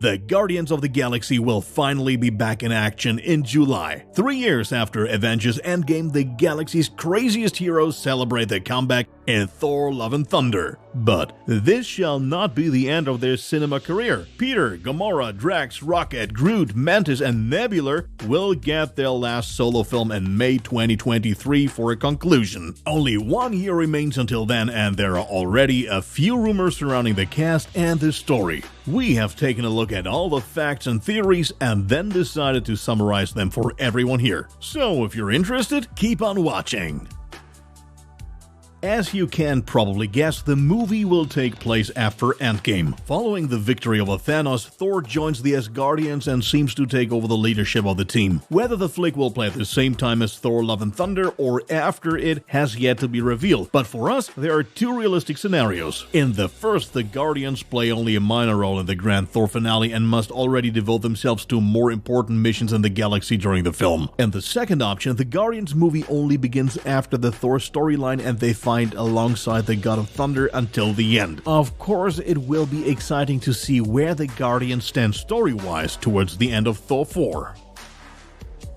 The Guardians of the Galaxy will finally be back in action in July. 3 years after Avengers Endgame, the galaxy's craziest heroes celebrate their comeback in Thor: Love and Thunder. But this shall not be the end of their cinema career. Peter, Gamora, Drax, Rocket, Groot, Mantis, and Nebula will get their last solo film in May 2023 for a conclusion. Only 1 year remains until then, and there are already a few rumors surrounding the cast and the story. We have taken a look at all the facts and theories and then decided to summarize them for everyone here. So if you're interested, keep on watching. As you can probably guess, the movie will take place after Endgame. Following the victory over Thanos, Thor joins the Asgardians and seems to take over the leadership of the team. Whether the flick will play at the same time as Thor: Love and Thunder or after it has yet to be revealed, but for us, there are two realistic scenarios. In the first, the Guardians play only a minor role in the grand Thor finale and must already devote themselves to more important missions in the galaxy during the film. In the second option, the Guardians movie only begins after the Thor storyline and they find alongside the God of Thunder until the end. Of course, it will be exciting to see where the Guardians stand story-wise towards the end of Thor 4.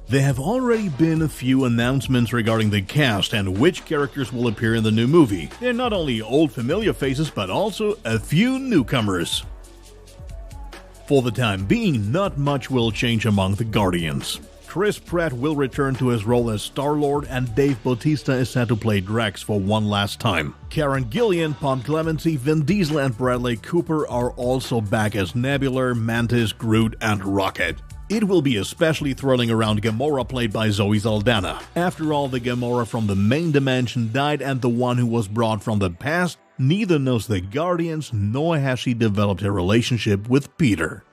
There have already been a few announcements regarding the cast and which characters will appear in the new movie. They're not only old familiar faces, but also a few newcomers. For the time being, not much will change among the Guardians. Chris Pratt will return to his role as Star-Lord, and Dave Bautista is set to play Drax for one last time. Karen Gillan, Pom Clemency, Vin Diesel, and Bradley Cooper are also back as Nebula, Mantis, Groot, and Rocket. It will be especially thrilling around Gamora, played by Zoe Saldana. After all, the Gamora from the main dimension died, and the one who was brought from the past neither knows the Guardians nor has she developed a relationship with Peter.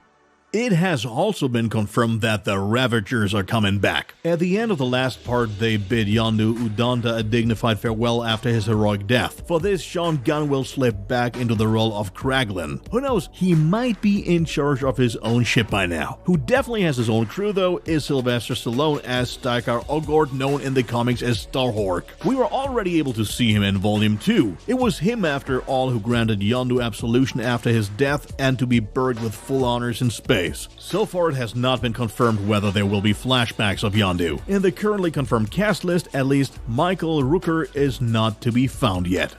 It has also been confirmed that the Ravagers are coming back. At the end of the last part, they bid Yondu Udonda a dignified farewell after his heroic death. For this, Sean Gunn will slip back into the role of Kraglin. Who knows, he might be in charge of his own ship by now. Who definitely has his own crew though is Sylvester Stallone as Stakar Ogord, known in the comics as Starhawk. We were already able to see him in Volume 2. It was him after all who granted Yondu absolution after his death and to be buried with full honors in space. So far, it has not been confirmed whether there will be flashbacks of Yondu. In the currently confirmed cast list, at least, Michael Rooker is not to be found yet.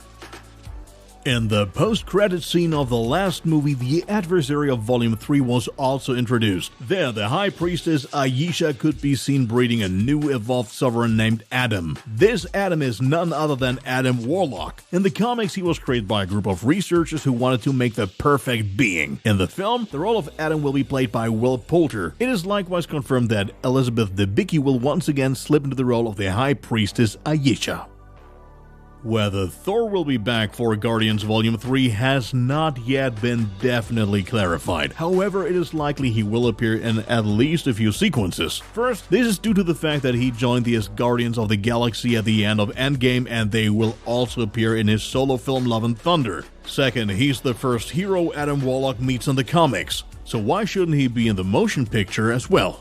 In the post-credit scene of the last movie, the adversary of Volume 3 was also introduced. There, the High Priestess Ayesha could be seen breeding a new evolved sovereign named Adam. This Adam is none other than Adam Warlock. In the comics, he was created by a group of researchers who wanted to make the perfect being. In the film, the role of Adam will be played by Will Poulter. It is likewise confirmed that Elizabeth Debicki will once again slip into the role of the High Priestess Ayesha. Whether Thor will be back for Guardians Volume 3 has not yet been definitely clarified. However, it is likely he will appear in at least a few sequences. First, this is due to the fact that he joined the Guardians of the Galaxy at the end of Endgame, and they will also appear in his solo film Love and Thunder. Second, he's the first hero Adam Warlock meets in the comics, so why shouldn't he be in the motion picture as well?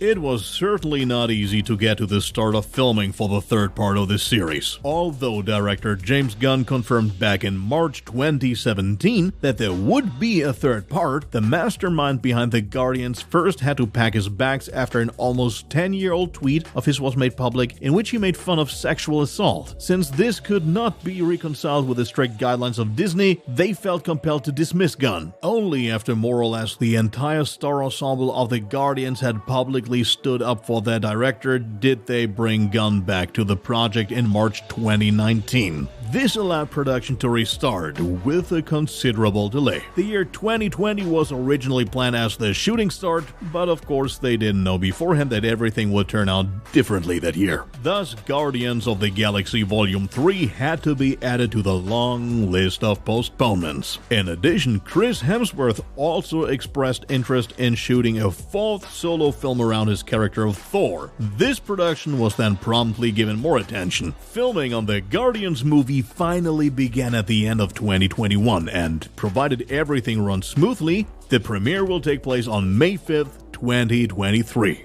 It was certainly not easy to get to the start of filming for the third part of this series. Although director James Gunn confirmed back in March 2017 that there would be a third part, the mastermind behind the Guardians first had to pack his bags after an almost 10-year-old tweet of his was made public in which he made fun of sexual assault. Since this could not be reconciled with the strict guidelines of Disney, they felt compelled to dismiss Gunn. Only after more or less the entire star ensemble of the Guardians had publicly stood up for their director did they bring Gunn back to the project in March 2019. This allowed production to restart with a considerable delay. The year 2020 was originally planned as the shooting start, but of course they didn't know beforehand that everything would turn out differently that year. Thus, Guardians of the Galaxy Volume 3 had to be added to the long list of postponements. In addition, Chris Hemsworth also expressed interest in shooting a fourth solo film around his character of Thor. This production was then promptly given more attention. Filming on the Guardians movie finally began at the end of 2021, and provided everything runs smoothly, the premiere will take place on May 5th, 2023.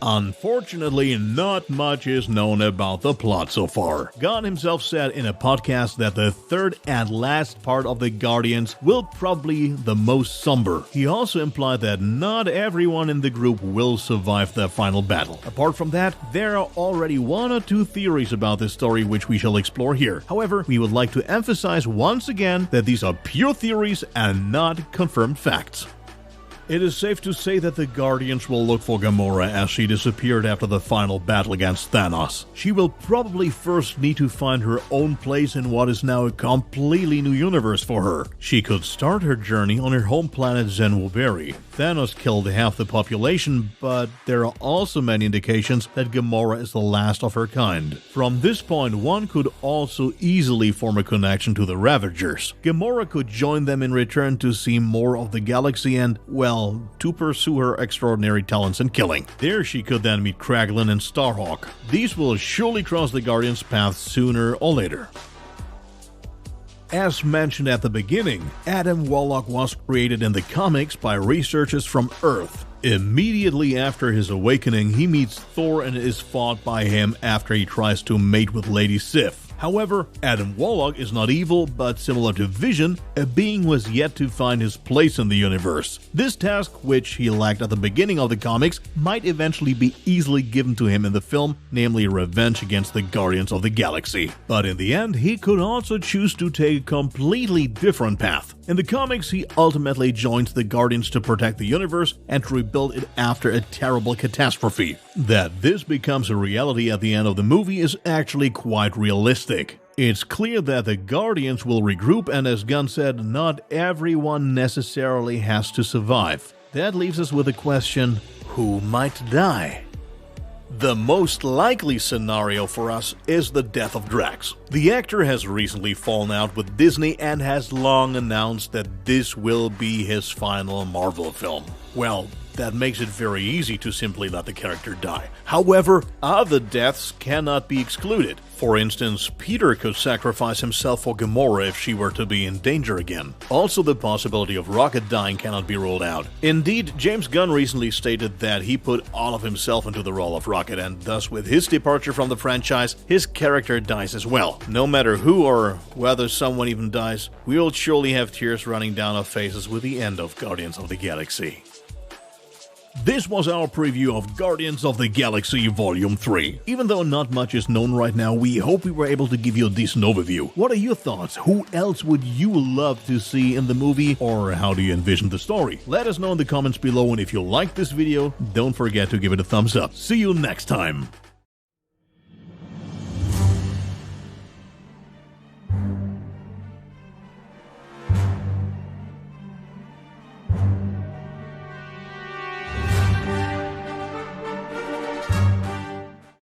Unfortunately, not much is known about the plot so far. Gunn himself said in a podcast that the third and last part of the Guardians will probably be the most somber. He also implied that not everyone in the group will survive the final battle. Apart from that, there are already one or two theories about this story which we shall explore here. However, we would like to emphasize once again that these are pure theories and not confirmed facts. It is safe to say that the Guardians will look for Gamora as she disappeared after the final battle against Thanos. She will probably first need to find her own place in what is now a completely new universe for her. She could start her journey on her home planet Zenwoberi. Thanos killed half the population, but there are also many indications that Gamora is the last of her kind. From this point, one could also easily form a connection to the Ravagers. Gamora could join them in return to see more of the galaxy and, well, to pursue her extraordinary talents in killing. There she could then meet Kraglin and Starhawk. These will surely cross the Guardians' path sooner or later. As mentioned at the beginning, Adam Warlock was created in the comics by researchers from Earth. Immediately after his awakening, he meets Thor and is fought by him after he tries to mate with Lady Sif. However, Adam Warlock is not evil, but similar to Vision, a being who has yet to find his place in the universe. This task, which he lacked at the beginning of the comics, might eventually be easily given to him in the film, namely revenge against the Guardians of the Galaxy. But in the end, he could also choose to take a completely different path. In the comics, he ultimately joins the Guardians to protect the universe and to rebuild it after a terrible catastrophe. That this becomes a reality at the end of the movie is actually quite realistic. It's clear that the Guardians will regroup, and as Gunn said, not everyone necessarily has to survive. That leaves us with the question, who might die? The most likely scenario for us is the death of Drax. The actor has recently fallen out with Disney and has long announced that this will be his final Marvel film. Well, that makes it very easy to simply let the character die. However, other deaths cannot be excluded. For instance, Peter could sacrifice himself for Gamora if she were to be in danger again. Also, the possibility of Rocket dying cannot be ruled out. Indeed, James Gunn recently stated that he put all of himself into the role of Rocket, and thus with his departure from the franchise, his character dies as well. No matter who or whether someone even dies, we'll surely have tears running down our faces with the end of Guardians of the Galaxy. This was our preview of Guardians of the Galaxy Volume 3. Even though not much is known right now, we hope we were able to give you a decent overview. What are your thoughts? Who else would you love to see in the movie, or how do you envision the story? Let us know in the comments below, and if you liked this video, don't forget to give it a thumbs up. See you next time!